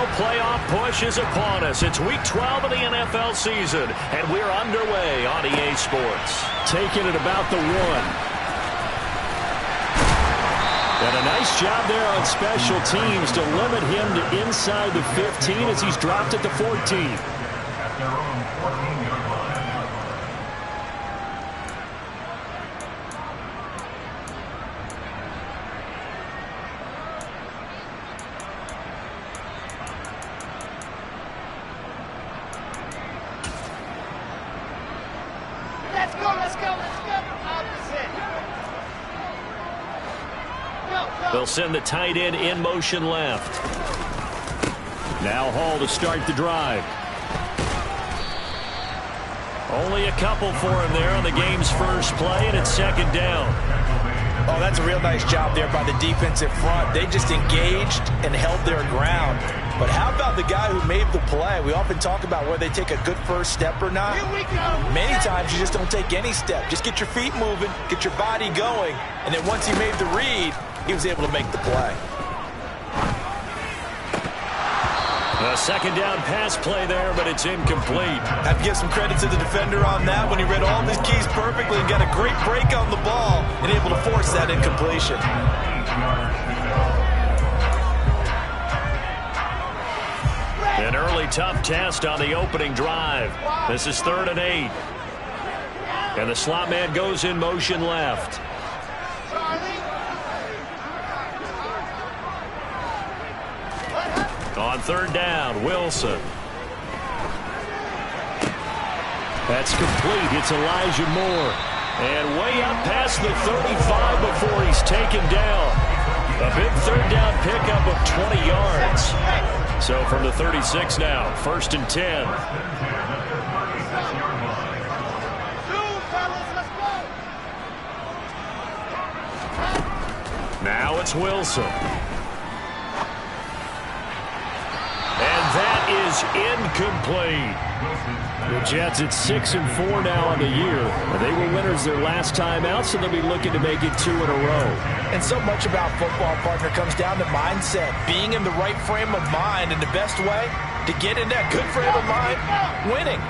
NFL playoff push is upon us. It's Week 12 of the NFL season, and we're underway on EA Sports. Taking it about the 1. And a nice job there on special teams to limit him to inside the 15 as he's dropped at the 14. At their own 14-yard line. They'll send the tight end in motion left. Now Hall to start the drive. Only a couple for him there on the game's first play, and it's second down. Oh, that's a real nice job there by the defensive front. They just engaged and held their ground. But how about the guy who made the play? We often talk about whether they take a good first step or not. Many times you just don't take any step. Just get your feet moving, get your body going, and then once he made the read, he was able to make the play. A second down pass play there, but it's incomplete. I have to give some credit to the defender on that when he read all of his keys perfectly and got a great break on the ball and able to force that incompletion. An early tough test on the opening drive. This is 3rd and 8. And the slot man goes in motion left. On 3rd down, Wilson. That's complete. It's Elijah Moore. And way up past the 35 before he's taken down. A big 3rd down pickup of 20 yards. So from the 36 now, 1st and 10. Now it's Wilson. And that is incomplete. The Jets at 6-4 now on the year. They were winners their last time out, so they'll be looking to make it 2 in a row. And so much about football, partner, comes down to mindset. Being in the right frame of mind, and the best way to get in that good frame of mind, winning.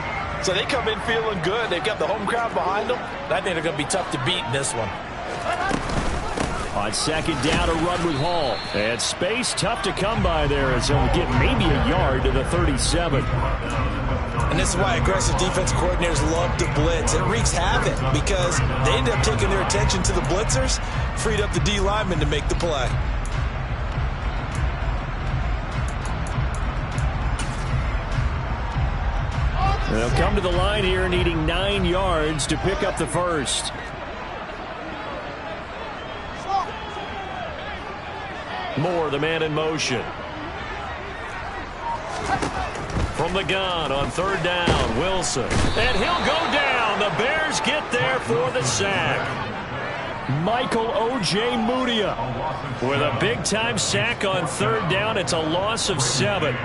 So they come in feeling good. They've got the home crowd behind them. I think they're going to be tough to beat in this one. On 2nd down, a run with Hall. And space tough to come by there as he'll get maybe a yard to the 37. And this is why aggressive defense coordinators love to blitz. It wreaks havoc because they end up taking their attention to the blitzers, freed up the D lineman to make the play. They'll come to the line here needing 9 yards to pick up the first. Moore, the man in motion. From the gun on 3rd down, Wilson. And he'll go down. The Bears get there for the sack. Michael O.J. Mudia with a big-time sack on 3rd down. It's a loss of 7.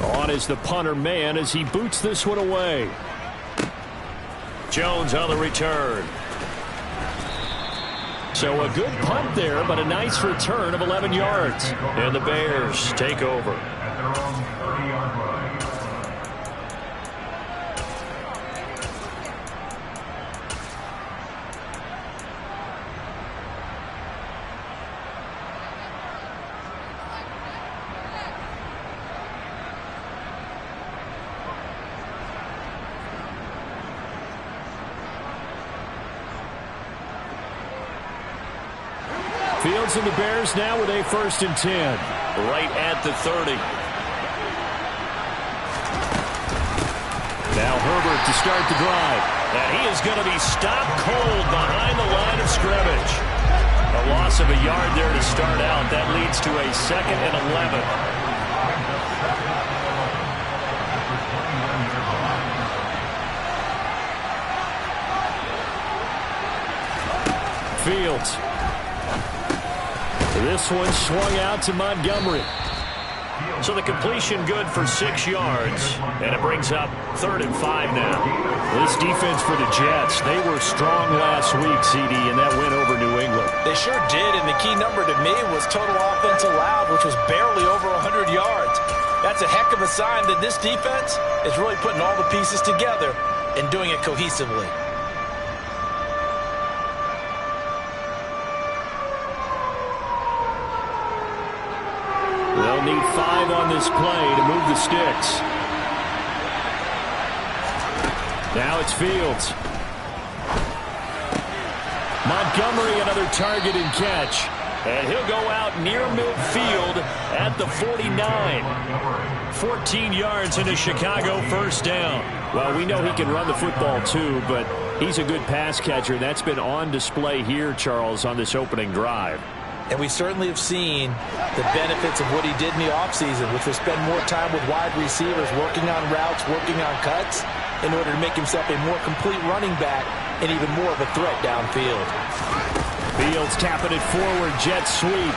On is the punter man as he boots this one away. Jones on the return. So a good punt there, but a nice return of 11 yards. And the Bears take over. At their own 30-yard line. Fields and the Bears now with a 1st and 10. Right at the 30. Now Herbert to start the drive. And he is going to be stopped cold behind the line of scrimmage. A loss of a yard there to start out. That leads to a 2nd and 11. Fields. This one swung out to Montgomery. So the completion good for 6 yards, and it brings up 3rd and 5 now. This defense for the Jets, they were strong last week, CD, and that win over New England. They sure did, and the key number to me was total offense allowed, which was barely over 100 yards. That's a heck of a sign that this defense is really putting all the pieces together and doing it cohesively. They'll need 5 on this play to move the sticks. Now it's Fields. Montgomery, another target and catch. And he'll go out near midfield at the 49. 14 yards into Chicago, first down. Well, we know he can run the football too, but he's a good pass catcher. That's been on display here, Charles, on this opening drive. And we certainly have seen the benefits of what he did in the offseason, which was spend more time with wide receivers, working on routes, working on cuts, in order to make himself a more complete running back and even more of a threat downfield. Fields tapping it forward, jet sweep.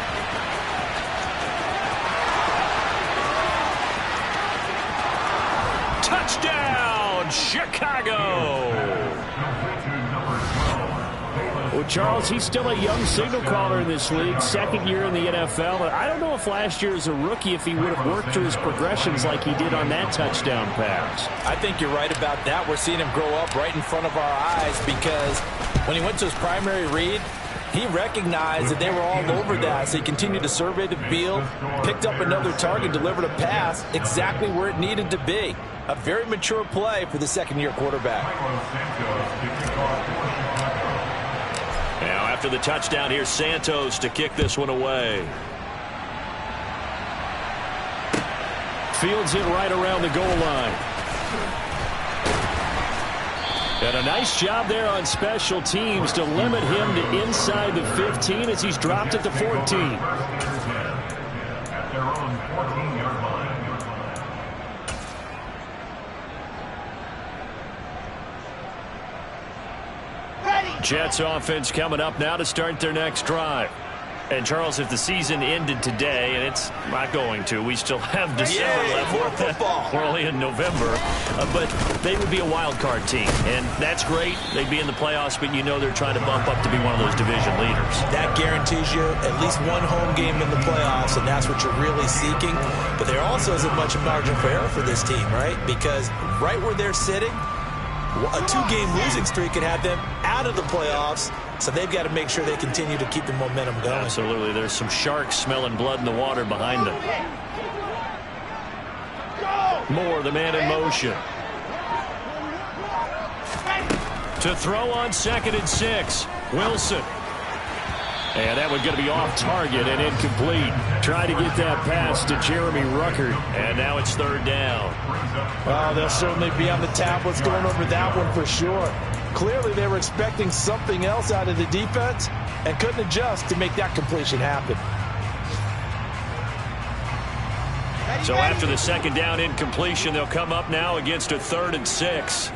Touchdown, Chicago! Well, Charles, he's still a young signal caller in this league, second year in the NFL. But I don't know if last year as a rookie, if he would have worked through his progressions like he did on that touchdown pass. I think you're right about that. We're seeing him grow up right in front of our eyes because when he went to his primary read, he recognized that they were all over that, so he continued to survey the field, picked up another target, delivered a pass exactly where it needed to be. A very mature play for the second-year quarterback. Now after the touchdown, here's Santos to kick this one away. Fields in right around the goal line. And a nice job there on special teams to limit him to inside the 15 as he's dropped at the 14. At their own 14-yard line. Jets offense coming up now to start their next drive. And, Charles, if the season ended today, and it's not going to, we still have December left. More football. We're only in November. But they would be a wild card team. And that's great. They'd be in the playoffs, but you know they're trying to bump up to be one of those division leaders. That guarantees you at least one home game in the playoffs, and that's what you're really seeking. But there also isn't much margin for error for this team, right? Because right where they're sitting, a 2-game losing streak could have them out of the playoffs, so they've got to make sure they continue to keep the momentum going. Absolutely. There's some sharks smelling blood in the water behind them. Moore, the man in motion. To throw on 2nd and 6. Wilson. And that one's going to be off target and incomplete. Try to get that pass to Jeremy Ruckert. And now it's 3rd down. Well, they'll certainly be on the tablets going over that one for sure. Clearly, they were expecting something else out of the defense and couldn't adjust to make that completion happen. So after the 2nd down incompletion, they'll come up now against a 3rd and 6.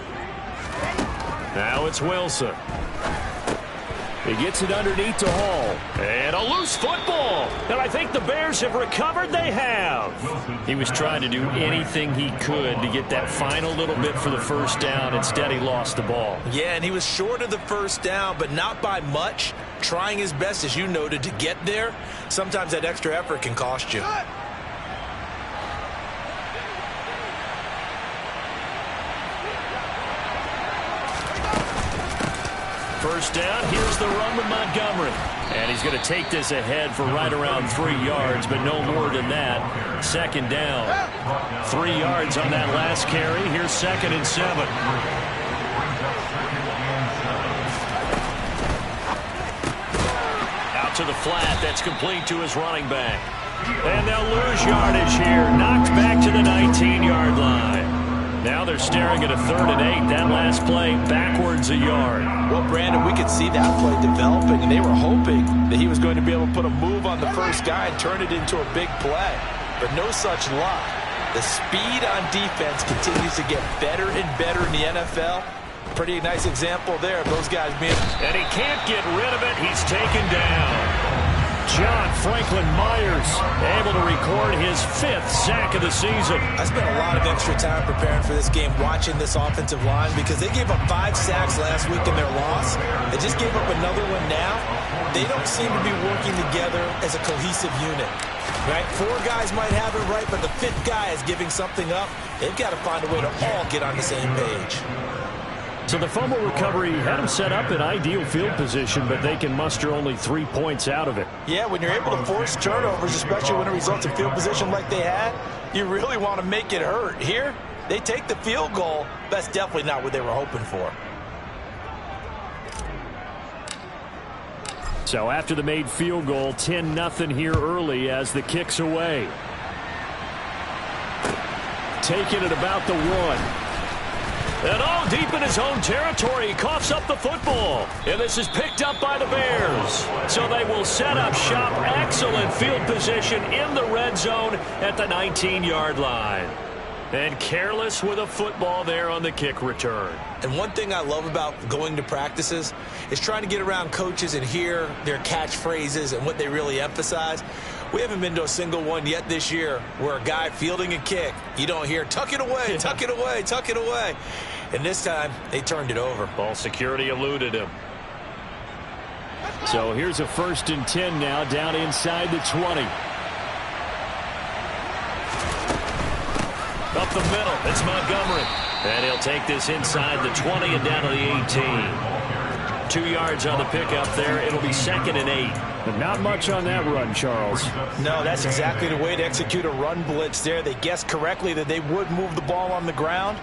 Now it's Wilson. He gets it underneath to Hall. And a loose football. And I think the Bears have recovered. They have. He was trying to do anything he could to get that final little bit for the first down. Instead, he lost the ball. Yeah, and he was short of the first down, but not by much. Trying his best, as you noted, to get there. Sometimes that extra effort can cost you. First down, here's the run with Montgomery. And he's going to take this ahead for right around 3 yards, but no more than that. 2nd down. 3 yards on that last carry. Here's 2nd and 7. Out to the flat. That's complete to his running back. And they'll lose yardage here. Knocked back to the 19-yard line. Now they're staring at a 3rd and 8. That last play backwards a yard. Well, Brandon, we could see that play developing, and they were hoping that he was going to be able to put a move on the first guy and turn it into a big play. But no such luck. The speed on defense continues to get better and better in the NFL. Pretty nice example there of those guys being... And he can't get rid of it. He's taken down. John Franklin Myers able to record his 5th sack of the season. I spent a lot of extra time preparing for this game, watching this offensive line, because they gave up 5 sacks last week in their loss. They just gave up another one now. They don't seem to be working together as a cohesive unit. Right? 4 guys might have it right, but the 5th guy is giving something up. They've got to find a way to all get on the same page. So the fumble recovery had them set up in ideal field position, but they can muster only 3 points out of it. Yeah, when you're able to force turnovers, especially when it results in field position like they had, you really want to make it hurt. Here, they take the field goal. That's definitely not what they were hoping for. So after the made field goal, 10-0 here early as the kick's away. Taking it about the 1. And all deep in his own territory, he coughs up the football. And this is picked up by the Bears. So they will set up shop. Excellent field position in the red zone at the 19-yard line. And careless with a football there on the kick return. And one thing I love about going to practices is trying to get around coaches and hear their catchphrases and what they really emphasize. We haven't been to a single one yet this year where a guy fielding a kick, you don't hear, tuck it away, tuck it away, tuck it away. And this time, they turned it over. Ball security eluded him. So here's a 1st and 10 now, down inside the 20. Up the middle, it's Montgomery. And he'll take this inside the 20 and down to the 18. 2 yards on the pickup there. It'll be 2nd and 8. But not much on that run, Charles. No, that's exactly the way to execute a run blitz there. They guessed correctly that they would move the ball on the ground,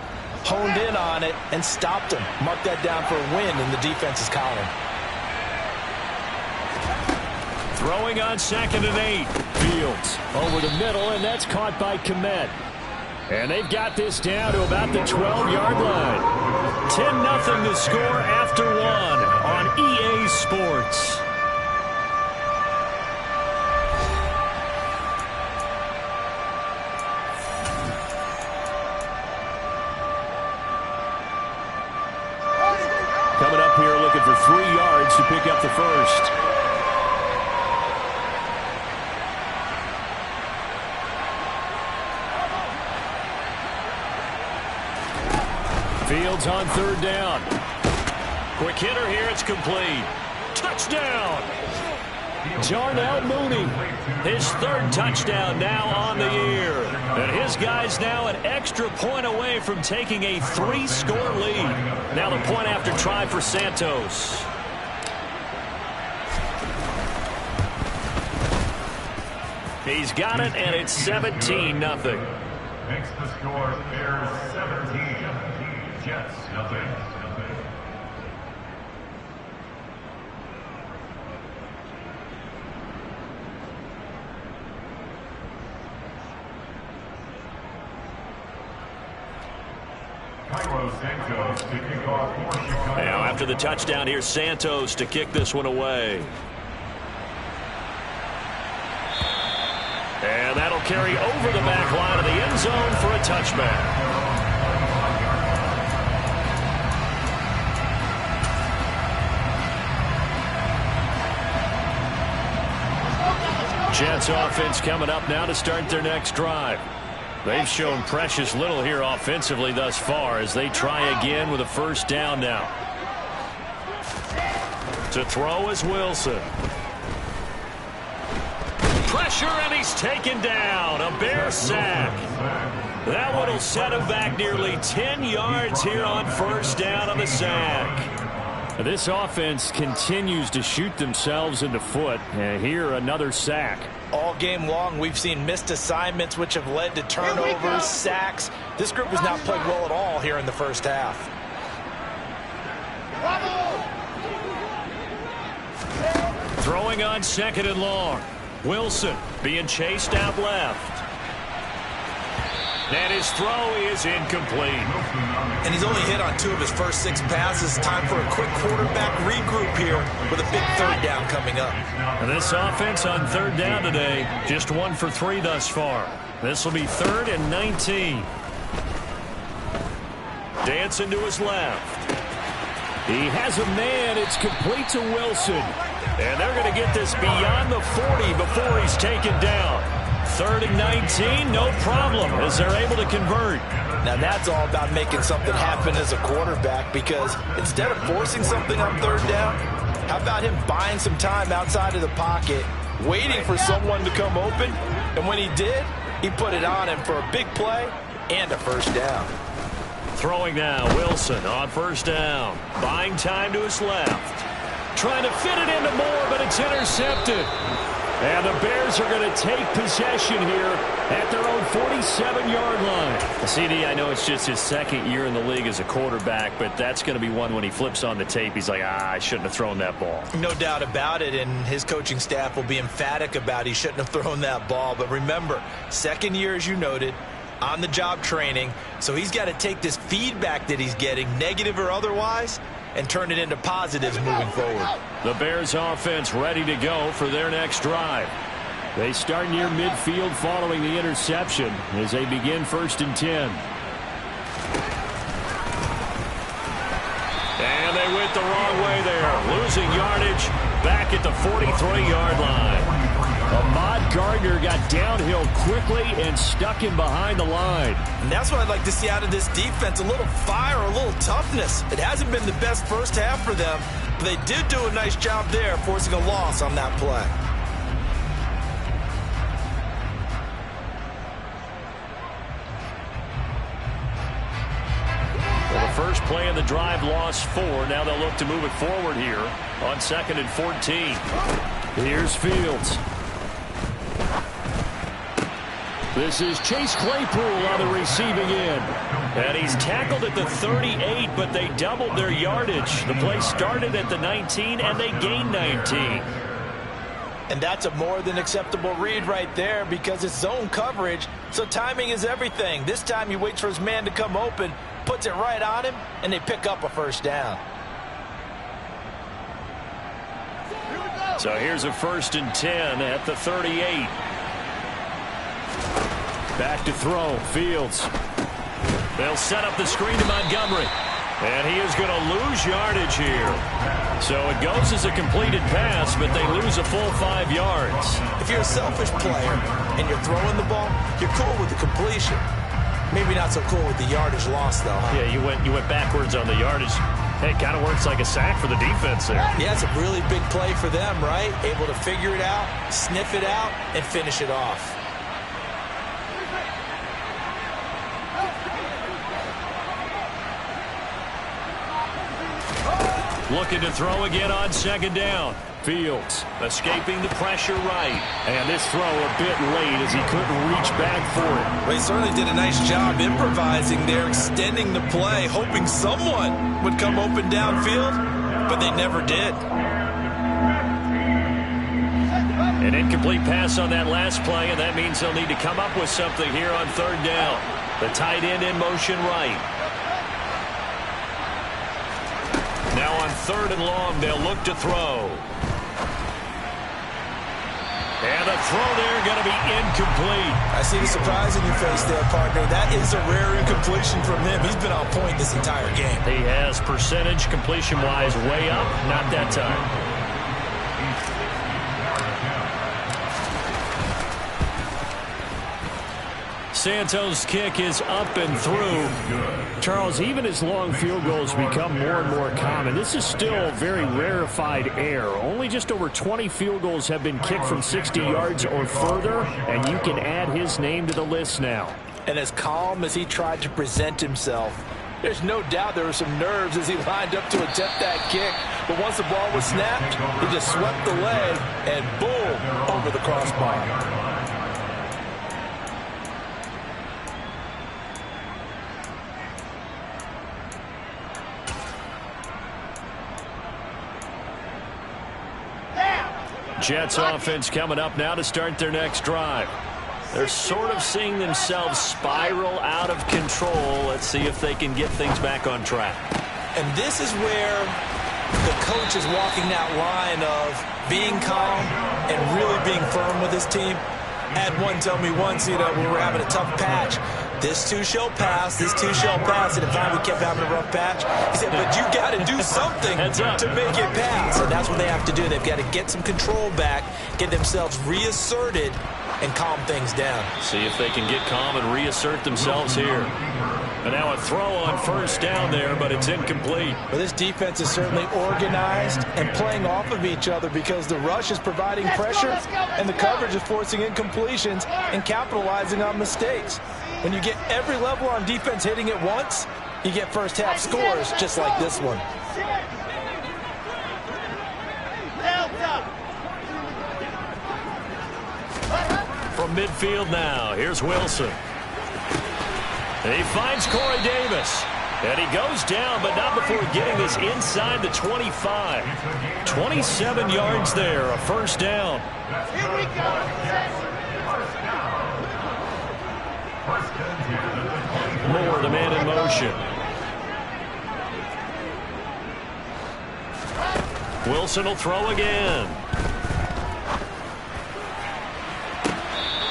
honed in on it, and stopped him. Mark that down for a win in the defense's column. Throwing on 2nd and 8. Fields over the middle, and that's caught by Komet. And they've got this down to about the 12-yard line. 10-0 the score after 1 on EA Sports. Coming up here looking for 3 yards to pick up the first. Fields on 3rd down. Quick hitter here, it's complete. Touchdown! Darnell Mooney, his 3rd touchdown now on the year. And his guys now an extra point away from taking a 3-score lead. Now the point after try for Santos. He's got it, and it's 17-0. Makes the score Bears 17, Jets nothing. Santos to kick off for Chicago. Now after the touchdown, here's Santos to kick this one away. And that'll carry over the back line of the end zone for a touchback. Jets offense coming up now to start their next drive. They've shown precious little here offensively thus far as they try again with a 1st down now. To throw is Wilson. Pressure, and he's taken down. A Bear sack. That one will set him back nearly 10 yards here on 1st down on the sack. This offense continues to shoot themselves in the foot. And here another sack. All game long, we've seen missed assignments, which have led to turnovers, sacks. This group has not played well at all here in the 1st half. Throwing on 2nd and long. Wilson being chased out left. And his throw is incomplete. And he's only hit on 2 of his first 6 passes. Time for a quick quarterback regroup here with a big 3rd down coming up. And this offense on 3rd down today, just 1 for 3 thus far. This will be 3rd and 19. Dancing to his left. He has a man. It's complete to Wilson. And they're going to get this beyond the 40 before he's taken down. 3rd and 19, no problem, as they're able to convert. Now that's all about making something happen as a quarterback, because instead of forcing something on 3rd down, how about him buying some time outside of the pocket, waiting for someone to come open, and when he did, he put it on him for a big play and a 1st down. Throwing now, Wilson on 1st down. Buying time to his left. Trying to fit it into Moore, but it's intercepted. And the Bears are going to take possession here at their own 47-yard line. CD, I know it's just his 2nd year in the league as a quarterback, but that's going to be one when he flips on the tape. He's like, I shouldn't have thrown that ball. No doubt about it, and his coaching staff will be emphatic about he shouldn't have thrown that ball. But remember, 2nd year, as you noted, on-the-job training, so he's got to take this feedback that he's getting, negative or otherwise, and turn it into positives moving forward. The Bears offense ready to go for their next drive. They start near midfield following the interception as they begin 1st and 10. And they went the wrong way there, losing yardage back at the 43-yard line. Ahmad Gardner got downhill quickly and stuck him behind the line. And that's what I'd like to see out of this defense, a little fire, a little toughness. It hasn't been the best 1st half for them, but they did do a nice job there, forcing a loss on that play. Well, the first play of the drive lost 4. Now they'll look to move it forward here on 2nd and 14. Here's Fields. This is Chase Claypool on the receiving end. And he's tackled at the 38, but they doubled their yardage. The play started at the 19, and they gained 19. And that's a more than acceptable read right there, because it's zone coverage, so timing is everything. This time he waits for his man to come open, puts it right on him, and they pick up a 1st down. So here's a 1st and 10 at the 38. Back to throw, Fields. They'll set up the screen to Montgomery. And he is going to lose yardage here. So it goes as a completed pass, but they lose a full 5 yards. If you're a selfish player and you're throwing the ball, you're cool with the completion. Maybe not so cool with the yardage loss, though. Huh? Yeah, you went backwards on the yardage. Hey, it kind of works like a sack for the defense there. Yeah, it's a really big play for them, right? Able to figure it out, sniff it out, and finish it off. Looking to throw again on 2nd down. Fields escaping the pressure right. And this throw a bit late as he couldn't reach back for it. Well, he certainly did a nice job improvising there, extending the play, hoping someone would come open downfield, but they never did. An incomplete pass on that last play, and that means they'll need to come up with something here on 3rd down. The tight end in motion right. Now on 3rd and long, they'll look to throw. And the throw there going to be incomplete. I see the surprise in your face there, partner. That is a rare incompletion from him. He's been on point this entire game. He has percentage completion-wise way up. Not that time. Santos' kick is up and through. Charles, even as long field goals become more and more common, this is still very rarefied air. Only just over 20 field goals have been kicked from 60 yards or further, and you can add his name to the list now. And as calm as he tried to present himself, there's no doubt there were some nerves as he lined up to attempt that kick. But once the ball was snapped, he just swept the leg and boom, over the crossbar. Jets offense coming up now to start their next drive. They're sort of seeing themselves spiral out of control. Let's see if they can get things back on track. And this is where the coach is walking that line of being calm and really being firm with his team. I had one tell me once, when we were having a tough patch, This too shall pass. This too shall pass. And if we kept having a rough patch, he said, but you got to do something to make it pass. And that's what they have to do. They've got to get some control back, get themselves reasserted, and calm things down. See if they can get calm and reassert themselves here. And now a throw on first down there, but it's incomplete. Well, this defense is certainly organized and playing off of each other because the rush is providing pressure and the coverage is forcing incompletions and capitalizing on mistakes. When you get every level on defense hitting it once, you get first half scores just like this one. From midfield now, here's Wilson. And he finds Corey Davis. And he goes down, but not before getting this inside the 25. 27 yards there, a first down. Here we go. Moore, the man in motion. Wilson will throw again.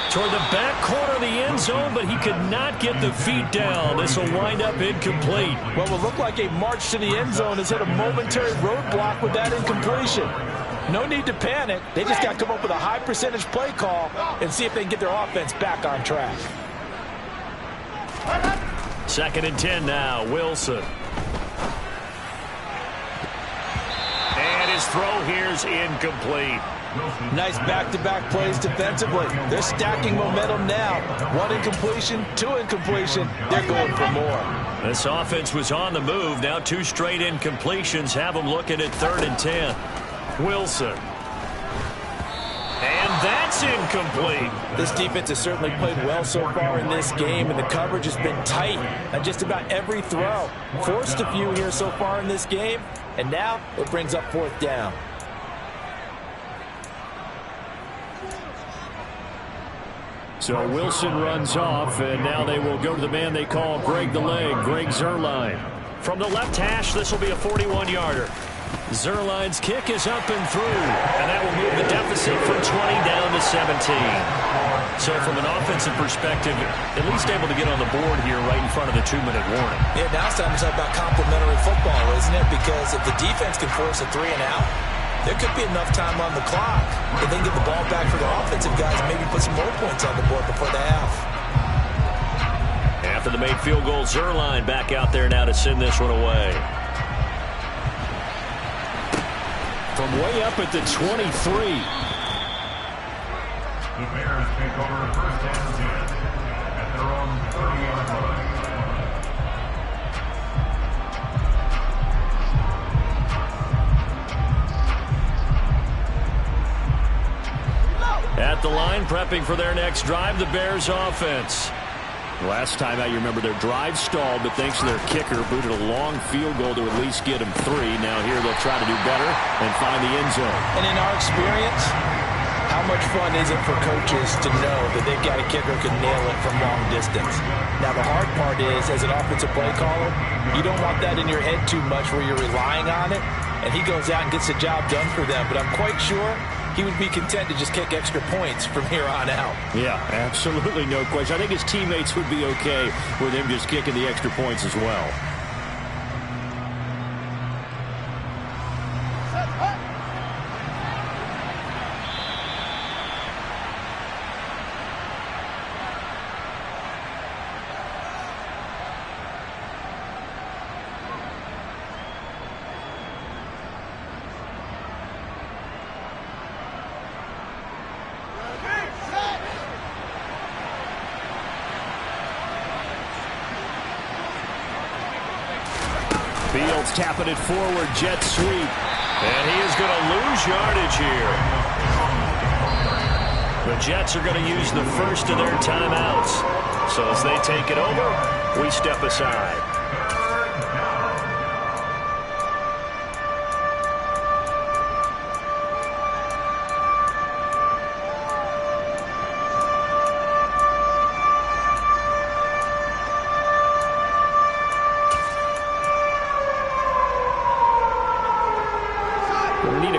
Toward the back corner of the end zone, but he could not get the feet down. This will wind up incomplete. What will look like a march to the end zone has hit a momentary roadblock with that incompletion. No need to panic. They just got to come up with a high percentage play call and see if they can get their offense back on track. 2nd and 10 now, Wilson. And his throw here's incomplete. Nice back-to-back plays defensively. They're stacking momentum now. 1 incompletion, 2 incompletion. They're going for more. This offense was on the move. Now 2 straight incompletions have them looking at 3rd and 10. Wilson. And that's incomplete. This defense has certainly played well so far in this game, and the coverage has been tight on just about every throw. Forced a few here so far in this game, and now it brings up 4th down. So Wilson runs off, and now they will go to the man they call Greg the Leg, Greg Zuerlein. From the left hash, this will be a 41-yarder. Zuerlein's kick is up and through, and that will move the deficit from 20 down to 17. So from an offensive perspective, at least able to get on the board here right in front of the 2-minute warning. Yeah, now it's time to talk about complementary football, isn't it? Because if the defense can force a 3 and out, there could be enough time on the clock if they can get the ball back for the offensive guys and maybe put some more points on the board before the half. After the made field goal, Zuerlein back out there now to send this one away. From way up at the 23. The Bears take over 1st and 10 at their own 30-yard line. At the line, prepping for their next drive, the Bears offense. Last time out, you remember their drive stalled, but thanks to their kicker, booted a long field goal to at least get them 3. Now here they'll try to do better and find the end zone. And in our experience, how much fun is it for coaches to know that they've got a kicker who can nail it from long distance? Now, the hard part is, as an offensive play caller, you don't want that in your head too much where you're relying on it, and he goes out and gets the job done for them. But I'm quite sure he would be content to just kick extra points from here on out. Yeah, absolutely no question. I think his teammates would be okay with him just kicking the extra points as well. Fields tapping it forward, jet sweep. And he is going to lose yardage here. The Jets are going to use the first of their timeouts. So as they take it over, we step aside.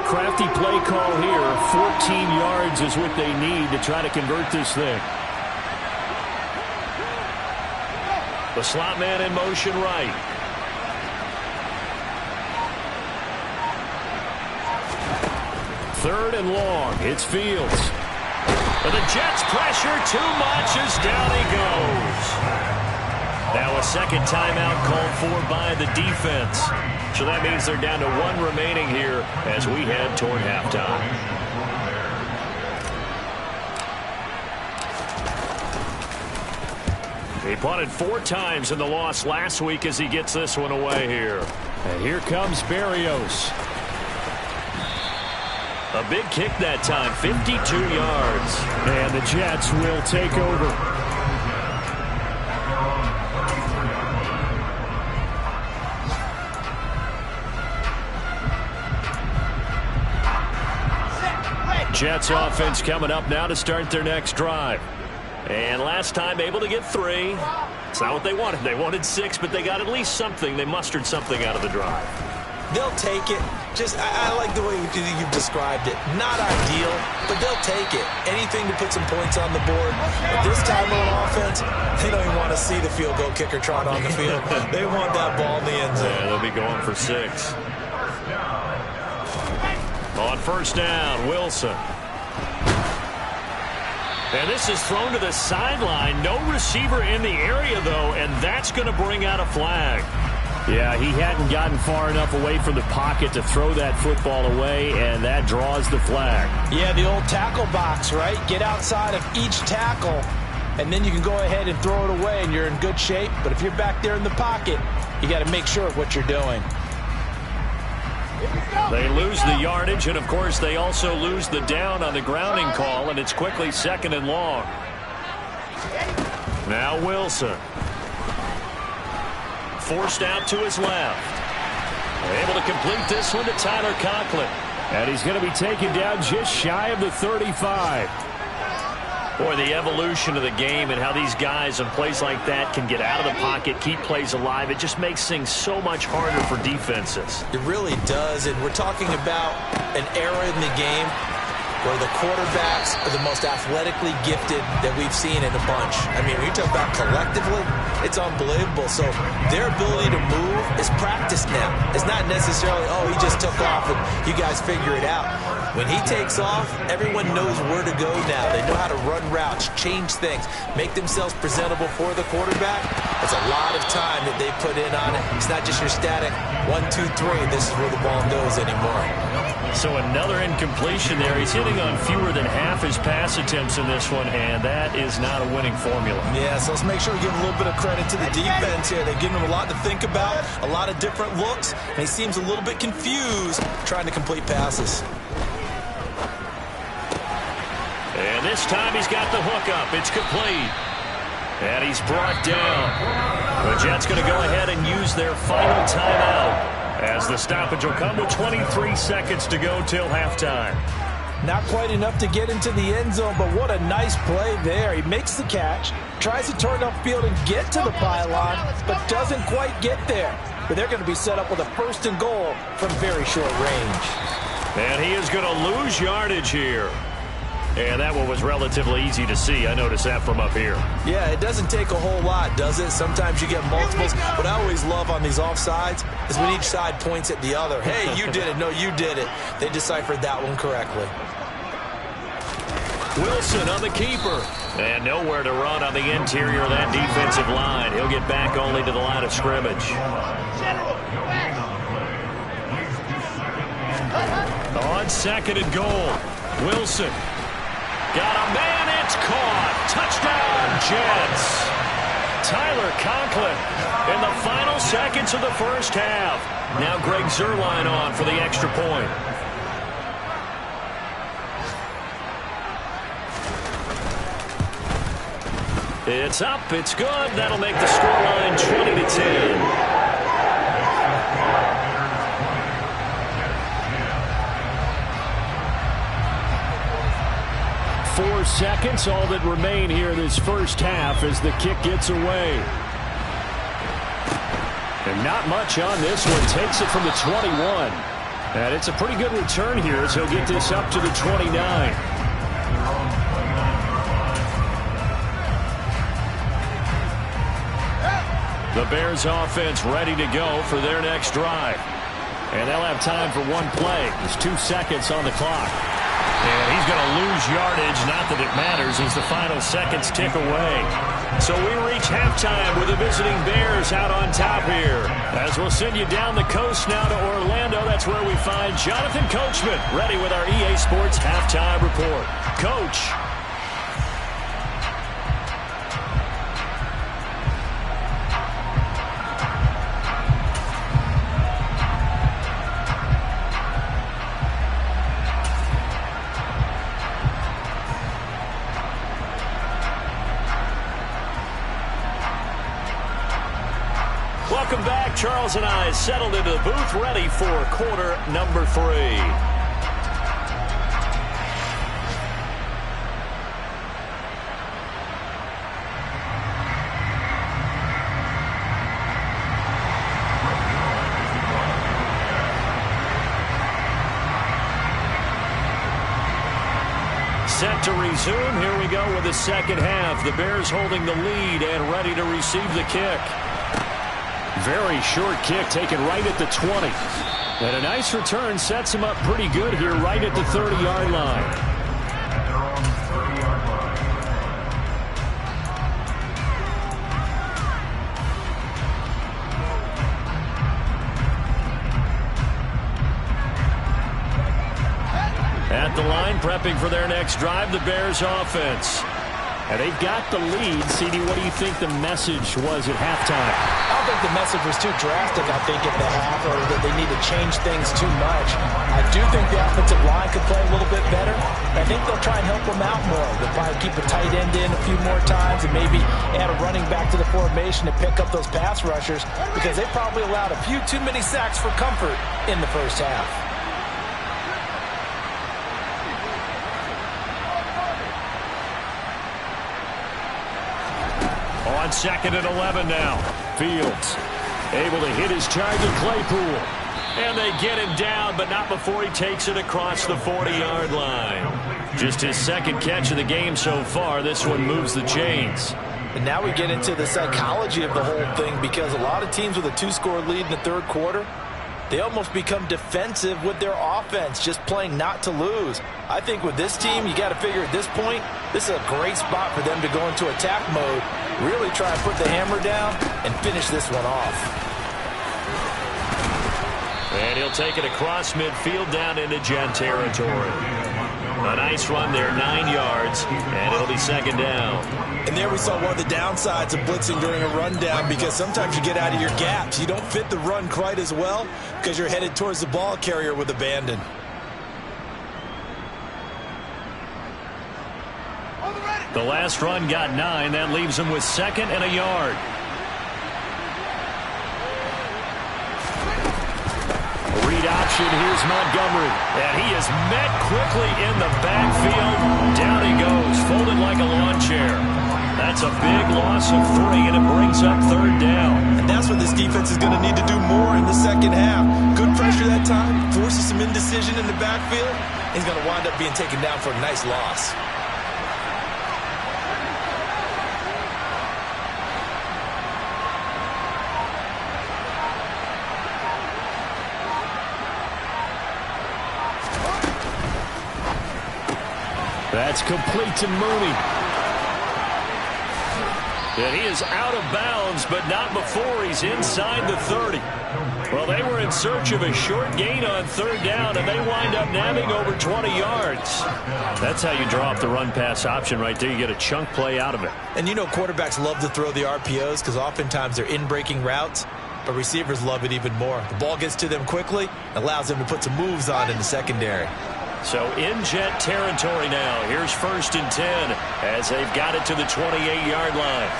Crafty play call here. 14 yards is what they need to try to convert this thing. The slot man in motion right. Third and long. It's Fields. But the Jets pressure too much as down he goes. Now a second timeout called for by the defense. So that means they're down to one remaining here as we head toward halftime. He punted 4 times in the loss last week as he gets this one away here. And here comes Berrios. A big kick that time, 52 yards. And the Jets will take over. Jets offense coming up now to start their next drive. And last time able to get 3. It's not what they wanted. They wanted 6, but they got at least something. They mustered something out of the drive. They'll take it. I like the way you've described it. Not ideal, but they'll take it. Anything to put some points on the board. But this time on offense, they don't even want to see the field goal kicker trot on the field. They want that ball in the end zone. Yeah, they'll be going for 6. On first down, Wilson. And this is thrown to the sideline. No receiver in the area, though, and that's going to bring out a flag. Yeah, he hadn't gotten far enough away from the pocket to throw that football away, and that draws the flag. Yeah, the old tackle box, right? Get outside of each tackle, and then you can go ahead and throw it away, and you're in good shape. But if you're back there in the pocket, you got to make sure of what you're doing. They lose the yardage, and, of course, they also lose the down on the grounding call, and it's quickly 2nd and long. Now Wilson. Forced out to his left. Able to complete this one to Tyler Conklin. And he's going to be taken down just shy of the 35. Boy, the evolution of the game and how these guys in plays like that can get out of the pocket, keep plays alive, it just makes things so much harder for defenses. It really does, and we're talking about an era in the game where the quarterbacks are the most athletically gifted that we've seen in a bunch. I mean, when you talk about collectively, it's unbelievable. So their ability to move is practiced now. It's not necessarily, oh, he just took off and you guys figure it out. When he takes off, everyone knows where to go now. They know how to run routes, change things, make themselves presentable for the quarterback. It's a lot of time that they put in on it. It's not just your static 1, 2, 3, this is where the ball goes anymore. So another incompletion there. He's hitting on fewer than half his pass attempts in this one, and that is not a winning formula. Yeah, so let's make sure we give a little bit of credit to the defense here. They've given him a lot to think about, a lot of different looks, and he seems a little bit confused trying to complete passes. And this time he's got the hook up. It's complete. And he's brought down. The Jets going to go ahead and use their final timeout, as the stoppage will come with 23 seconds to go till halftime. Not quite enough to get into the end zone, but what a nice play there. He makes the catch, tries to turn upfield and get to the pylon, but doesn't quite get there. But they're going to be set up with a 1st and goal from very short range. And he is going to lose yardage here. And that one was relatively easy to see. I noticed that from up here. Yeah, it doesn't take a whole lot, does it? Sometimes you get multiples. What I always love on these offsides is when each side points at the other. Hey, you did it. No, you did it. They deciphered that one correctly. Wilson on the keeper. And nowhere to run on the interior of that defensive line. He'll get back only to the line of scrimmage. On 2nd and goal, Wilson. Got a man, it's caught. Touchdown, Jets. Tyler Conklin in the final seconds of the first half. Now Greg Zuerlein on for the extra point. It's up, it's good. That'll make the scoreline 20-10. 4 seconds, all that remain here this first half as the kick gets away. And not much on this one. Takes it from the 21. And it's a pretty good return here as he'll get this up to the 29. The Bears offense ready to go for their next drive. And they'll have time for one play. There's 2 seconds on the clock. And he's going to lose yardage. Not that it matters as the final seconds tick away. So we reach halftime with the visiting Bears out on top here. As we'll send you down the coast now to Orlando. That's where we find Jonathan Coachman ready with our EA Sports halftime report. Coach. Welcome back. Charles and I settled into the booth, ready for quarter number 3. Set to resume. Here we go with the second half. The Bears holding the lead and ready to receive the kick. Very short kick taken right at the 20. And a nice return sets him up pretty good here right at the 30-yard line. At their own 30-yard line. At the line, prepping for their next drive, the Bears offense. And they've got the lead. CD, what do you think the message was at halftime? I don't think the message was too drastic, I think, at the half, or that they need to change things too much. I do think the offensive line could play a little bit better. I think they'll try and help them out more. They'll probably keep a tight end in a few more times and maybe add a running back to the formation to pick up those pass rushers, because they probably allowed a few too many sacks for comfort in the first half. On second and 11 now. Fields able to hit his target, Claypool. And they get him down, but not before he takes it across the 40-yard line. Just his second catch of the game so far. This one moves the chains. And now we get into the psychology of the whole thing, because a lot of teams with a 2-score lead in the third quarter, they almost become defensive with their offense, just playing not to lose. I think with this team, you got to figure at this point, this is a great spot for them to go into attack mode, really try and put the hammer down and finish this one off. And he'll take it across midfield down into Jet territory. A nice run there, 9 yards, and it'll be second down. And there we saw one of the downsides of blitzing during a rundown, because sometimes you get out of your gaps. You don't fit the run quite as well because you're headed towards the ball carrier with abandon. The last run got 9. That leaves him with second and a yard. Read option. Here's Montgomery. And he is met quickly in the backfield. Down he goes, folded like a lawn chair. That's a big loss of 3, and it brings up third down. And that's what this defense is going to need to do more in the second half. Good pressure that time, forces some indecision in the backfield. He's going to wind up being taken down for a nice loss. That's complete to Mooney. And he is out of bounds, but not before he's inside the 30. Well, they were in search of a short gain on third down, and they wind up nabbing over 20 yards. That's how you draw up the run-pass option right there. You get a chunk play out of it. And you know quarterbacks love to throw the RPOs because oftentimes they're in-breaking routes, but receivers love it even more. The ball gets to them quickly, allows them to put some moves on in the secondary. So in Jet territory now. Here's first and 10 as they've got it to the 28-yard line.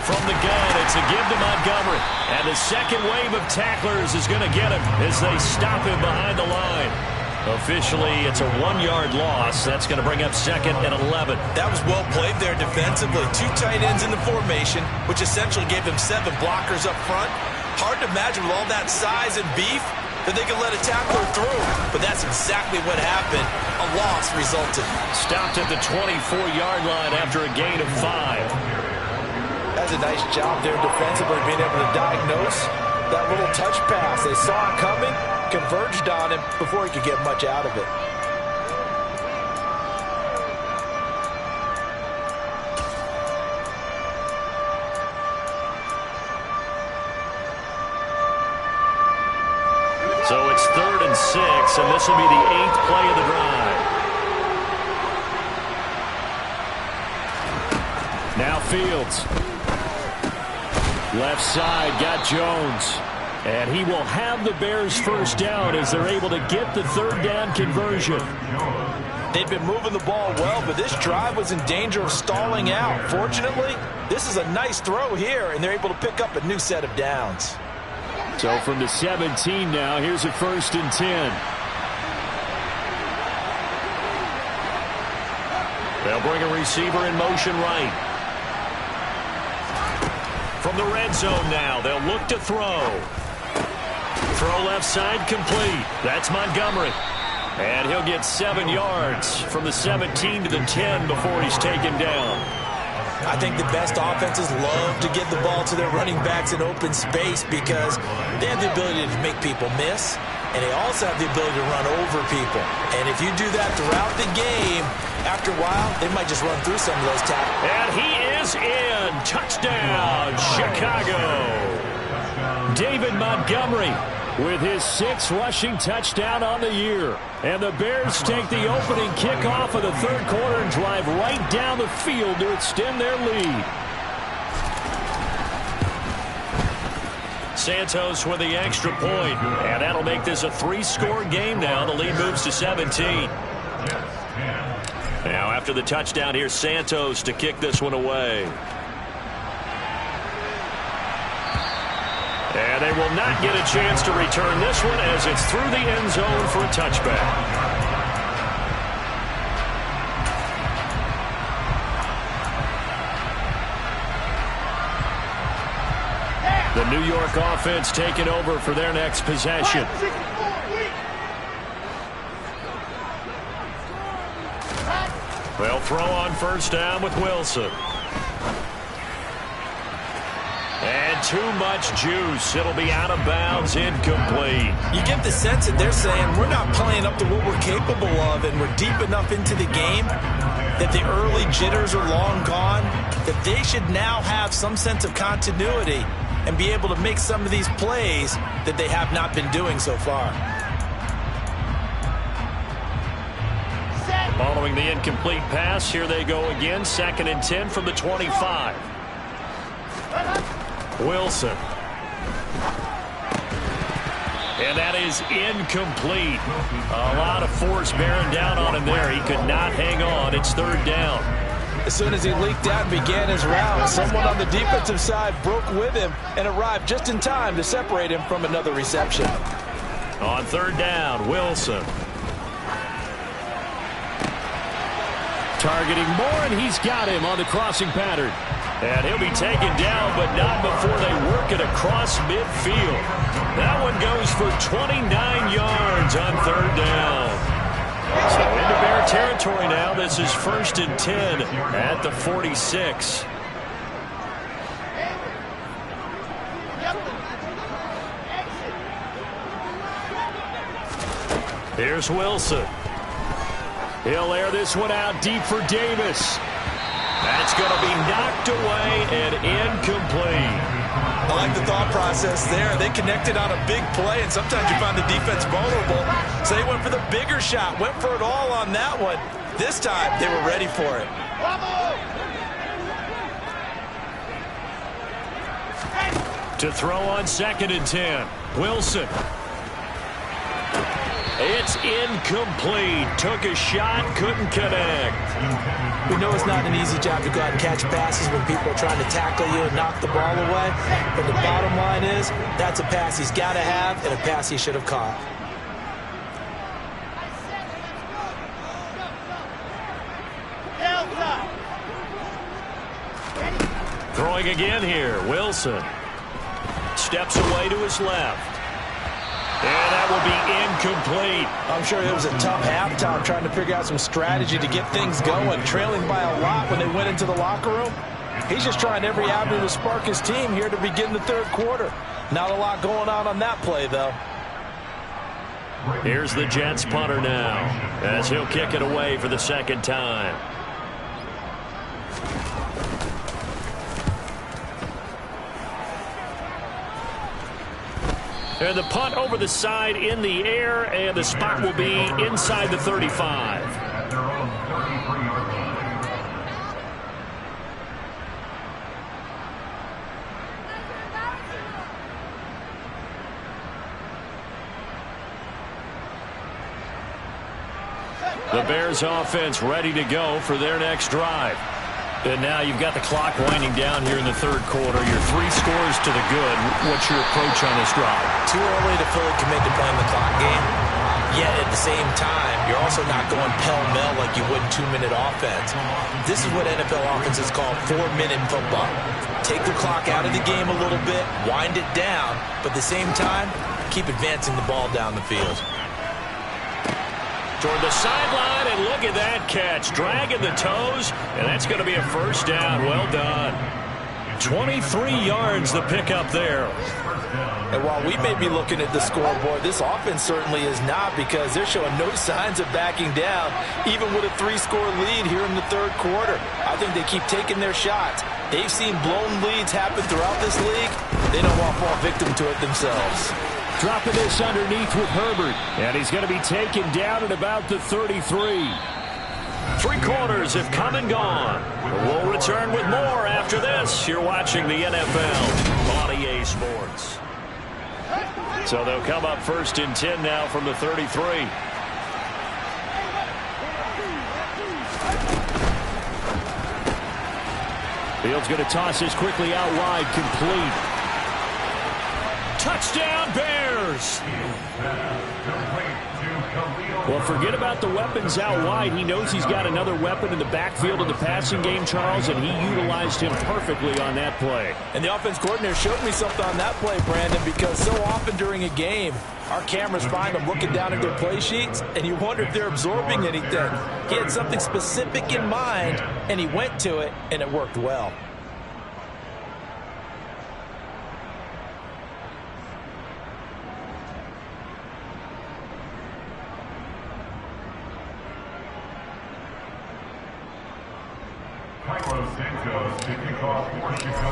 From the gun, it's a give to Montgomery. And the second wave of tacklers is going to get him as they stop him behind the line. Officially, it's a 1-yard loss. That's going to bring up second and 11. That was well played there defensively. 2 tight ends in the formation, which essentially gave them 7 blockers up front. Hard to imagine with all that size and beef that they could let a tackler through. But that's exactly what happened. A loss resulted. Stopped at the 24-yard line after a gain of 5. As does a nice job there defensively, being able to diagnose that little touch pass. They saw it coming, converged on him before he could get much out of it. So it's 3rd and 6, and this will be the 8th play of the drive. Now Fields. Left side, got Jones. And he will have the Bears first down as they're able to get the 3rd down conversion. They've been moving the ball well, but this drive was in danger of stalling out. Fortunately, this is a nice throw here, and they're able to pick up a new set of downs. So from the 17 now, here's a 1st and 10. They'll bring a receiver in motion right. From the red zone now, they'll look to throw. Throw left side complete. That's Montgomery. And he'll get 7 yards from the 17 to the 10 before he's taken down. I think the best offenses love to get the ball to their running backs in open space because they have the ability to make people miss, and they also have the ability to run over people. And if you do that throughout the game, after a while, they might just run through some of those tackles. And he is in. Touchdown, Chicago. David Montgomery with his 6th rushing touchdown on the year. And the Bears take the opening kickoff of the 3rd quarter and drive right down the field to extend their lead. Santos with the extra point, and that'll make this a 3-score game now. The lead moves to 17. Now after the touchdown, here's Santos to kick this one away. And they will not get a chance to return this one as it's through the end zone for a touchback. The New York offense taking over for their next possession. They'll throw on 1st down with Wilson. And too much juice. It'll be out of bounds, incomplete. You get the sense that they're saying we're not playing up to what we're capable of, and we're deep enough into the game that the early jitters are long gone, that they should now have some sense of continuity and be able to make some of these plays that they have not been doing so far. Following the incomplete pass, here they go again. 2nd and 10 from the 25. Wilson. And that is incomplete. A lot of force bearing down on him there. He could not hang on. It's 3rd down. As soon as he leaked out and began his route, someone on the defensive side broke with him and arrived just in time to separate him from another reception. On 3rd down, Wilson. Targeting Moore, and he's got him on the crossing pattern. And he'll be taken down, but not before they work it across midfield. That one goes for 29 yards on 3rd down. So into Bear territory now. This is 1st and 10 at the 46. Here's Wilson. He'll air this one out deep for Davis. That's going to be knocked away and incomplete. I like the thought process there. They connected on a big play, and sometimes you find the defense vulnerable. So they went for the bigger shot, went for it all on that one. This time, they were ready for it. To throw on 2nd and 10. Wilson. It's incomplete. Took a shot, couldn't connect. We know it's not an easy job to go out and catch passes when people are trying to tackle you and knock the ball away. But the bottom line is, that's a pass he's got to have and a pass he should have caught. Throwing again here, Wilson. Steps away to his left. And that will be incomplete. I'm sure it was a tough halftime trying to figure out some strategy to get things going. Trailing by a lot when they went into the locker room. He's just trying every avenue to spark his team here to begin the third quarter. Not a lot going on that play, though. Here's the Jets punter now, as he'll kick it away for the second time. And the punt over the side in the air, and the spot will be inside the 35. At their own 33-yard line. The Bears offense ready to go for their next drive. And now you've got the clock winding down here in the third quarter. You're 3 scores to the good. What's your approach on this drive? Too early to fully commit to playing the clock game. Yet at the same time, you're also not going pell-mell like you would in 2-minute offense. This is what NFL offenses call 4-minute football. Take the clock out of the game a little bit, wind it down, but at the same time, keep advancing the ball down the field. Toward the sideline, and look at that catch. Dragging the toes, and that's going to be a first down. Well done. 23 yards the pickup there. And while we may be looking at the scoreboard, this offense certainly is not, because they're showing no signs of backing down, even with a 3-score lead here in the third quarter. I think they keep taking their shots. They've seen blown leads happen throughout this league. They don't want to fall victim to it themselves. Dropping this underneath with Herbert. And he's going to be taken down at about the 33. 3 quarters have come and gone. We'll return with more after this. You're watching the NFL on EA Sports. So they'll come up first and 10 now from the 33. Fields going to toss this quickly out wide, complete. Touchdown, Bears! Well, forget about the weapons out wide. He knows he's got another weapon in the backfield of the passing game, Charles, and he utilized him perfectly on that play. And the offense coordinator showed me something on that play, Brandon, because so often during a game, our cameras find them looking down at their play sheets, and you wonder if they're absorbing anything. He had something specific in mind, and he went to it, and it worked well.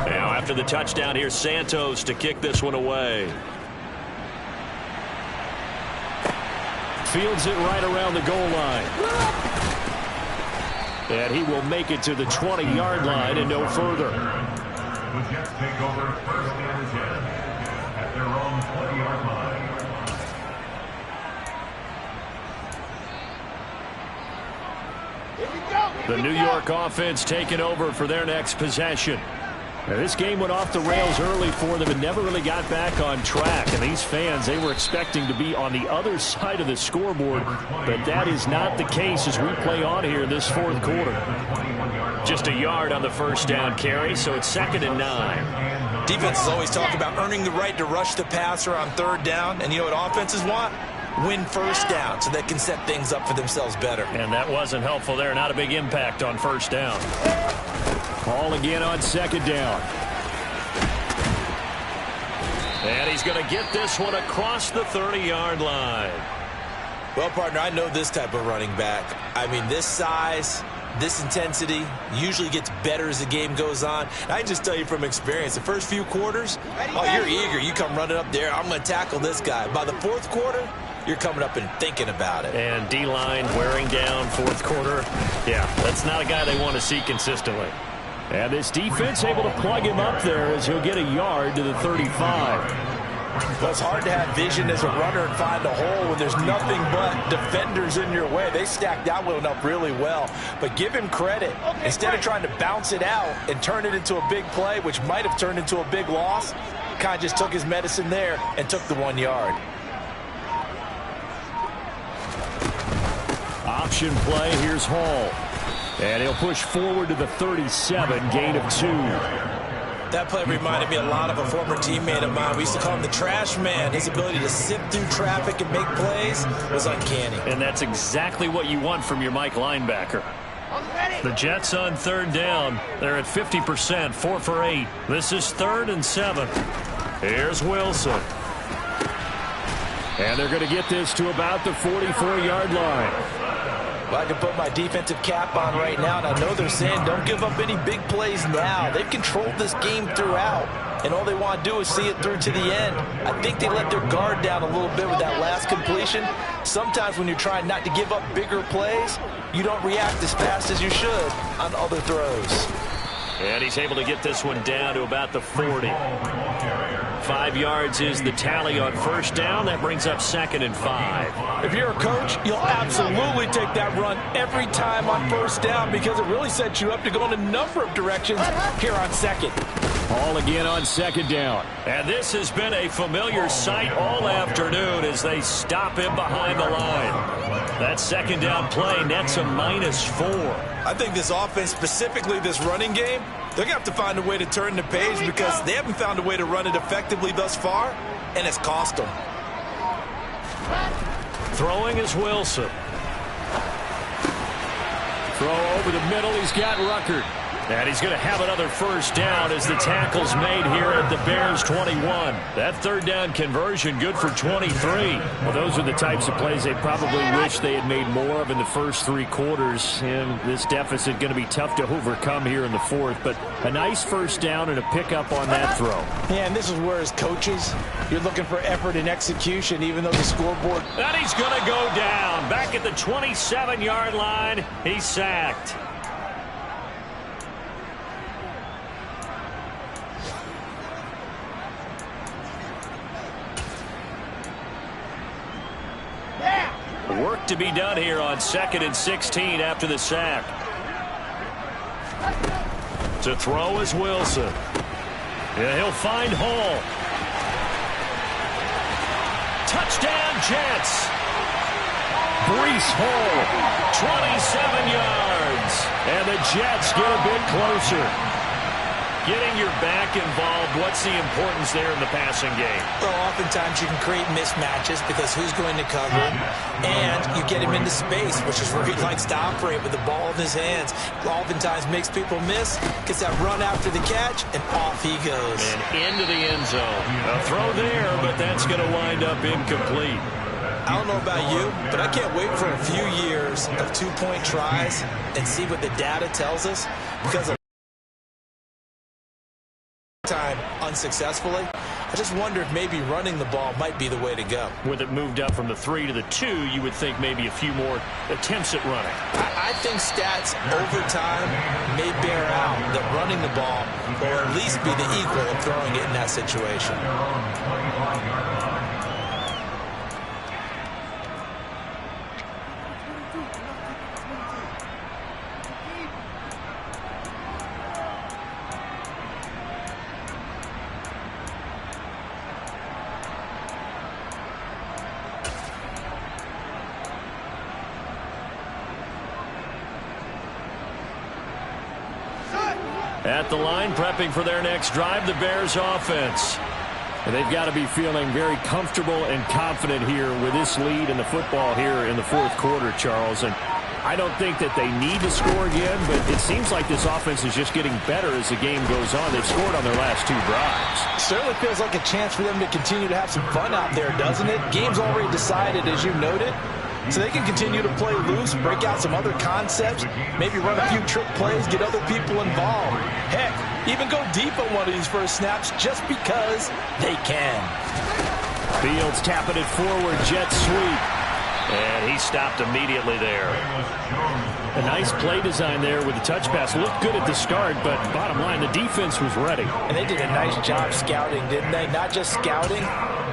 Now after the touchdown, here's Santos to kick this one away. Fields it right around the goal line. And he will make it to the 20-yard line and no further. The Jets take over first and 10 at their own 20-yard line. The New York offense taking over for their next possession. Now, this game went off the rails early for them and never really got back on track. And these fans, they were expecting to be on the other side of the scoreboard, but that is not the case as we play on here in this fourth quarter. Just a yard on the first down carry, so it's 2nd and 9. Defenses always talk about earning the right to rush the passer on third down, and you know what offenses want? Win first down so they can set things up for themselves better. And that wasn't helpful there. Not a big impact on first down. Ball again on 2nd down. And he's going to get this one across the 30-yard line. Well, partner, I know this type of running back. I mean, this size, this intensity usually gets better as the game goes on. And I just tell you from experience, the first few quarters, oh, you're eager. You come running up there, I'm going to tackle this guy. By the fourth quarter, you're coming up and thinking about it. And D-line wearing down fourth quarter. Yeah, that's not a guy they want to see consistently. And this defense able to plug him up there as he'll get a yard to the 35. Well, it's hard to have vision as a runner and find a hole when there's nothing but defenders in your way. They stacked that one up really well. But give him credit. Instead of trying to bounce it out and turn it into a big play, which might have turned into a big loss, kind of just took his medicine there and took the 1 yard. Option play, here's Hall. And he'll push forward to the 37, gain of 2. That play reminded me a lot of a former teammate of mine. We used to call him the trash man. His ability to sift through traffic and make plays was uncanny. And that's exactly what you want from your Mike linebacker. The Jets on third down. They're at 50%, 4 for 8. This is 3rd and 7. Here's Wilson. And they're going to get this to about the 44-yard line. Well, I can put my defensive cap on right now, and I know they're saying don't give up any big plays now. They've controlled this game throughout, and all they want to do is see it through to the end. I think they let their guard down a little bit with that last completion. Sometimes when you're trying not to give up bigger plays, you don't react as fast as you should on other throws. And he's able to get this one down to about the 40. 5 yards is the tally on first down. That brings up 2nd and 5. If you're a coach, you'll absolutely take that run every time on first down because it really sets you up to go in a number of directions here on 2nd. All again on 2nd down. And this has been a familiar sight all afternoon as they stop him behind the line. That 2nd down play nets a -4. I think this offense, specifically this running game, they're going to have to find a way to turn the page because they haven't found a way to run it effectively thus far, and it's cost them. Throwing is Wilson. Throw over the middle. He's got Ruckert. And he's going to have another first down as the tackle's made here at the Bears 21. That 3rd down conversion good for 23. Well, those are the types of plays they probably wish they had made more of in the first 3 quarters. And this deficit going to be tough to overcome here in the 4th. But a nice first down and a pickup on that throw. Yeah, and this is where as coaches, you're looking for effort and execution, even though the scoreboard. And he's going to go down. Back at the 27-yard line, he's sacked. Work to be done here on 2nd and 16 after the sack. To throw is Wilson. Yeah, he'll find Hall. Touchdown Jets. Breece Hall, 27 yards. And the Jets get a bit closer. Getting your back involved, what's the importance there in the passing game? Well, oftentimes you can create mismatches because who's going to cover him, and you get him into space, which is where he likes to operate with the ball in his hands. Oftentimes makes people miss, gets that run after the catch, and off he goes. And into the end zone. A throw there, but that's going to wind up incomplete. I don't know about you, but I can't wait for a few years of 2-point tries and see what the data tells us because of time unsuccessfully. I just wonder if maybe running the ball might be the way to go. With it moved up from the 3 to the 2, you would think maybe a few more attempts at running. I think stats over time may bear out that running the ball will at least be the equal of throwing it in that situation. At the line, prepping for their next drive, the Bears offense. And they've got to be feeling very comfortable and confident here with this lead in the football here in the 4th quarter, Charles. And I don't think that they need to score again, but it seems like this offense is just getting better as the game goes on. They've scored on their last 2 drives. Certainly feels like a chance for them to continue to have some fun out there, doesn't it? Game's already decided, as you noted. So they can continue to play loose, break out some other concepts, maybe run a few trick plays, get other people involved. Heck, even go deep on one of these first snaps just because they can. Fields tapping it forward, jet sweep. And he stopped immediately there. A nice play design there with the touch pass. Looked good at the start, but bottom line, the defense was ready. And they did a nice job scouting, didn't they? Not just scouting,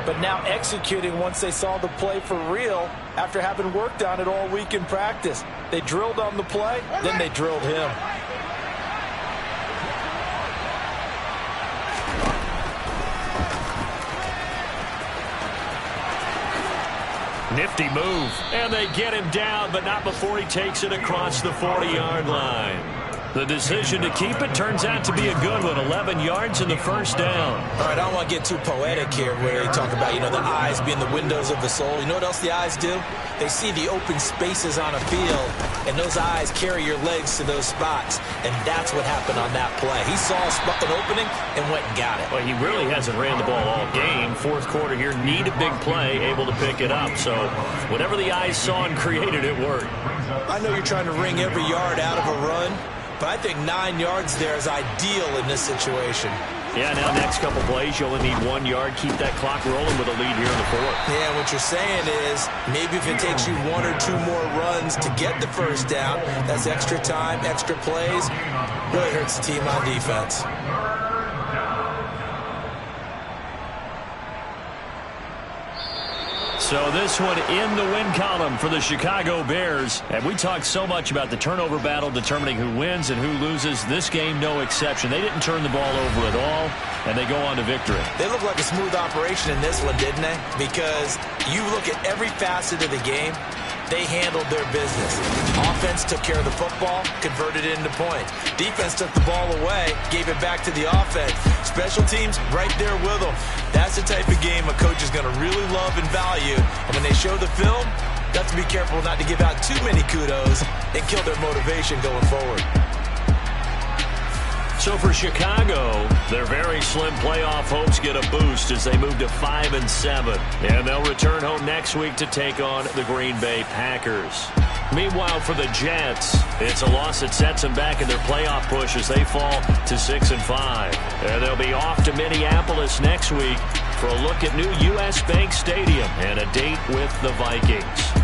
but now executing once they saw the play for real after having worked on it all week in practice. They drilled on the play, then they drilled him. Nifty move. And they get him down, but not before he takes it across the 40-yard line. The decision to keep it turns out to be a good one. 11 yards and the first down. All right, I don't want to get too poetic here where they talk about, the eyes being the windows of the soul. You know what else the eyes do? They see the open spaces on a field, and those eyes carry your legs to those spots, and that's what happened on that play. He saw an opening and went and got it. Well, he really hasn't ran the ball all game. Fourth quarter here, need a big play, able to pick it up. So whatever the eyes saw and created, it worked. I know you're trying to wring every yard out of a run, but I think 9 yards there is ideal in this situation. Yeah, now next couple plays, you only need 1 yard. Keep that clock rolling with a lead here in the fourth. Yeah, what you're saying is maybe if it takes you 1 or 2 more runs to get the first down, that's extra time, extra plays, really hurts the team on defense. So this one in the win column for the Chicago Bears. And we talked so much about the turnover battle determining who wins and who loses. This game, no exception. They didn't turn the ball over at all, and they go on to victory. They look like a smooth operation in this one, didn't they? Because you look at every facet of the game, they handled their business. Offense took care of the football, converted it into points. Defense took the ball away, gave it back to the offense. Special teams right there with them. That's the type of game a coach is going to really love and value. And when they show the film, you have to be careful not to give out too many kudos and kill their motivation going forward. So for Chicago, their very slim playoff hopes get a boost as they move to 5-7. And they'll return home next week to take on the Green Bay Packers. Meanwhile, for the Jets, it's a loss that sets them back in their playoff push as they fall to 6-5. And they'll be off to Minneapolis next week for a look at new U.S. Bank Stadium and a date with the Vikings.